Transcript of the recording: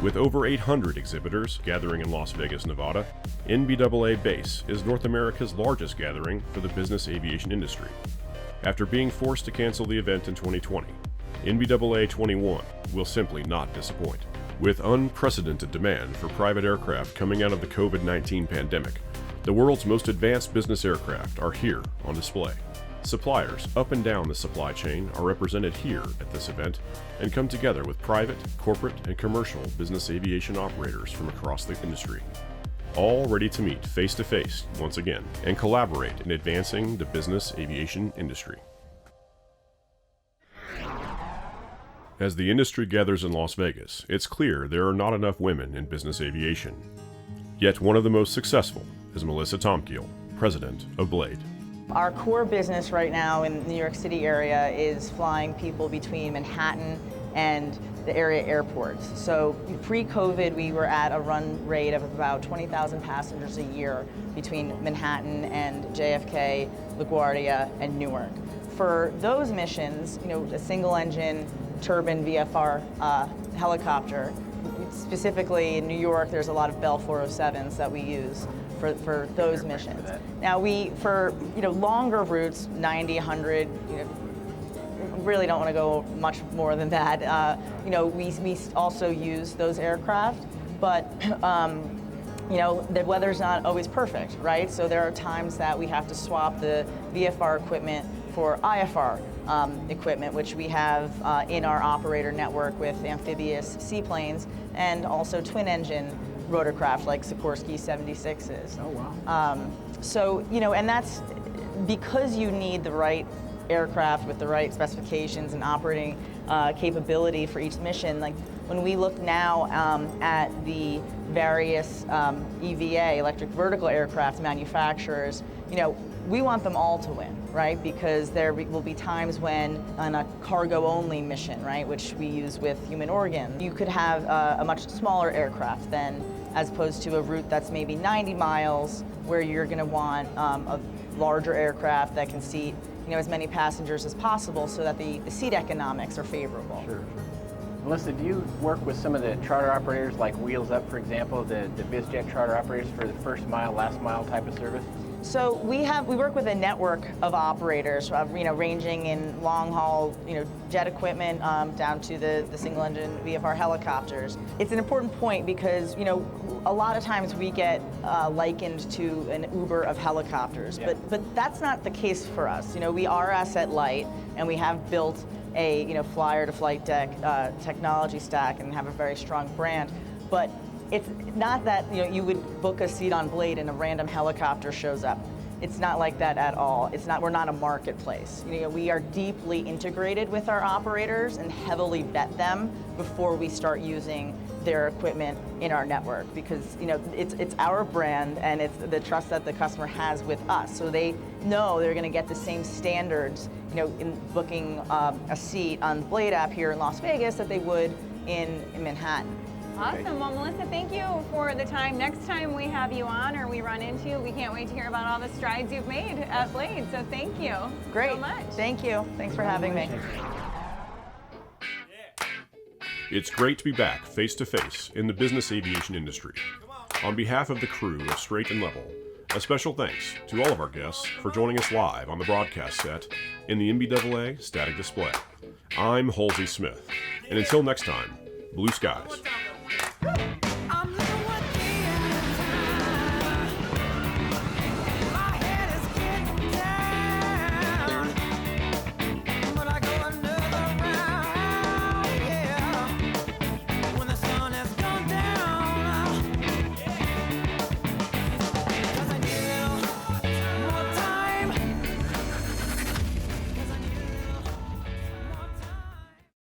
With over 800 exhibitors gathering in Las Vegas, Nevada, NBAA-BACE is North America's largest gathering for the business aviation industry. After being forced to cancel the event in 2020, NBAA 21 will simply not disappoint. With unprecedented demand for private aircraft coming out of the COVID-19 pandemic, the world's most advanced business aircraft are here on display. Suppliers up and down the supply chain are represented here at this event and come together with private, corporate, and commercial business aviation operators from across the industry, all ready to meet face-to-face once again and collaborate in advancing the business aviation industry. As the industry gathers in Las Vegas, it's clear there are not enough women in business aviation. Yet one of the most successful is Melissa Tomkiel, president of Blade. Our core business right now in the New York City area is flying people between Manhattan and the area airports. So pre-COVID, we were at a run rate of about 20,000 passengers a year between Manhattan and JFK, LaGuardia, and Newark. For those missions, a single engine turbine VFR helicopter, specifically in New York, there's a lot of Bell 407s that we use for those missions. Now for longer routes, 90, 100, really don't want to go much more than that. We also use those aircraft, but the weather's not always perfect, right? So there are times that we have to swap the VFR equipment for IFR equipment, which we have in our operator network with amphibious seaplanes and also twin engine rotorcraft like Sikorsky 76s. Oh, wow. And that's because you need the right aircraft with the right specifications and operating capability for each mission. Like when we look now at the various EVA, electric vertical aircraft manufacturers, we want them all to win, right? Because there will be times when on a cargo-only mission, right, which we use with human organs, you could have a much smaller aircraft than as opposed to a route that's maybe 90 miles where you're going to want a larger aircraft that can seat as many passengers as possible so that the seat economics are favorable. Sure. Melissa, do you work with some of the charter operators like Wheels Up, for example, the BizJet charter operators for the first mile, last mile type of service? So we work with a network of operators, ranging in long haul, jet equipment down to the single engine VFR helicopters. It's an important point because a lot of times we get likened to an Uber of helicopters, yeah. but that's not the case for us. We are asset light, and we have built a flyer to flight deck technology stack and have a very strong brand, but it's not that you would book a seat on Blade and a random helicopter shows up. It's not like that at all. We're not a marketplace. We are deeply integrated with our operators and heavily vet them before we start using their equipment in our network because it's our brand and it's the trust that the customer has with us. So they know they're going to get the same standards in booking a seat on the Blade app here in Las Vegas that they would in Manhattan. Awesome. Well, Melissa, thank you for the time. Next time we have you on or we run into you, we can't wait to hear about all the strides you've made at Blade. So thank you so much. Thank you. Thanks for having me. It's great to be back face-to-face in the business aviation industry. On behalf of the crew of Straight and Level, a special thanks to all of our guests for joining us live on the broadcast set in the NBAA Static Display. I'm Halsey Smith, and until next time, blue skies.